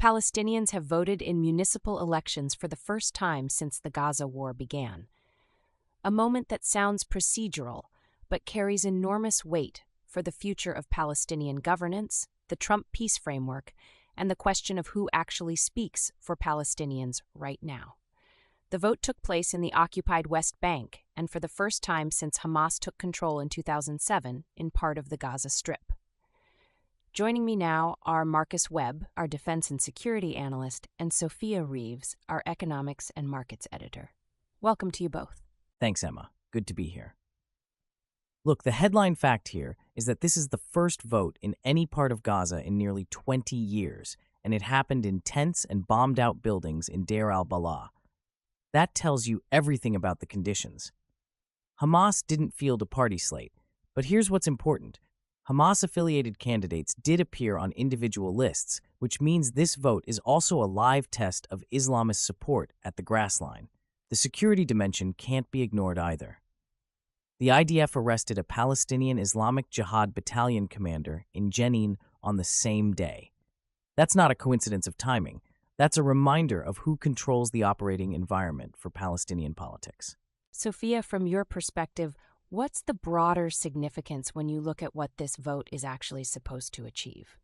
Palestinians have voted in municipal elections for the first time since the Gaza war began. A moment that sounds procedural, but carries enormous weight for the future of Palestinian governance, the Trump peace framework, and the question of who actually speaks for Palestinians right now. The vote took place in the occupied West Bank, and for the first time since Hamas took control in 2007 in part of the Gaza Strip. Joining me now are Marcus Webb, our defense and security analyst, and Sophia Reeves, our economics and markets editor. Welcome to you both. Thanks, Emma. Good to be here. Look, the headline fact here is that this is the first vote in any part of Gaza in nearly 20 years, and it happened in tents and bombed-out buildings in Deir al-Balah. That tells you everything about the conditions. Hamas didn't field a party slate, but here's what's important. Hamas-affiliated candidates did appear on individual lists, which means this vote is also a live test of Islamist support at the grass line. The security dimension can't be ignored either. The IDF arrested a Palestinian Islamic Jihad battalion commander in Jenin on the same day. That's not a coincidence of timing. That's a reminder of who controls the operating environment for Palestinian politics. Sophia, from your perspective, what's the broader significance when you look at what this vote is actually supposed to achieve?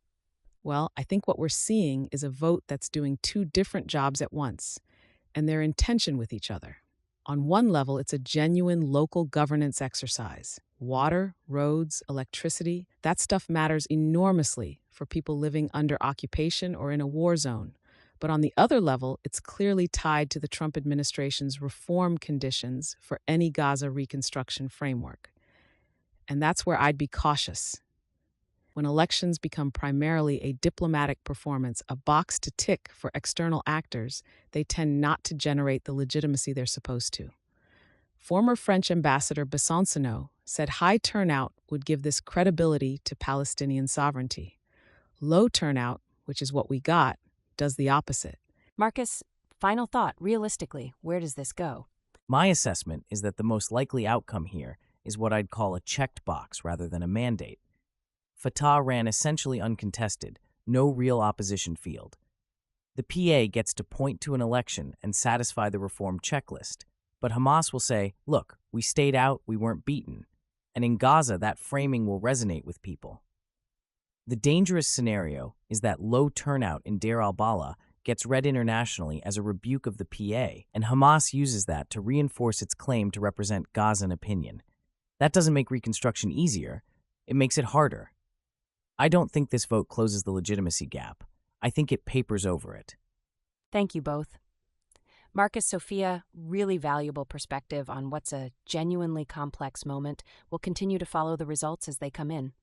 Well, I think what we're seeing is a vote that's doing two different jobs at once, and they're in tension with each other. On one level, it's a genuine local governance exercise. Water, roads, electricity, that stuff matters enormously for people living under occupation or in a war zone. But on the other level, it's clearly tied to the Trump administration's reform conditions for any Gaza reconstruction framework. And that's where I'd be cautious. When elections become primarily a diplomatic performance, a box to tick for external actors, they tend not to generate the legitimacy they're supposed to. Former French Ambassador Besancenot said high turnout would give this credibility to Palestinian sovereignty. Low turnout, which is what we got, does the opposite. Marcus, final thought, realistically, where does this go? My assessment is that the most likely outcome here is what I'd call a checked box rather than a mandate. Fatah ran essentially uncontested, no real opposition field. The PA gets to point to an election and satisfy the reform checklist, but Hamas will say, look, we stayed out, we weren't beaten. And in Gaza, that framing will resonate with people. The dangerous scenario is that low turnout in Deir al-Balah gets read internationally as a rebuke of the PA, and Hamas uses that to reinforce its claim to represent Gazan opinion. That doesn't make reconstruction easier, it makes it harder. I don't think this vote closes the legitimacy gap. I think it papers over it. Thank you both. Marcus, Sophia, really valuable perspective on what's a genuinely complex moment. We'll continue to follow the results as they come in.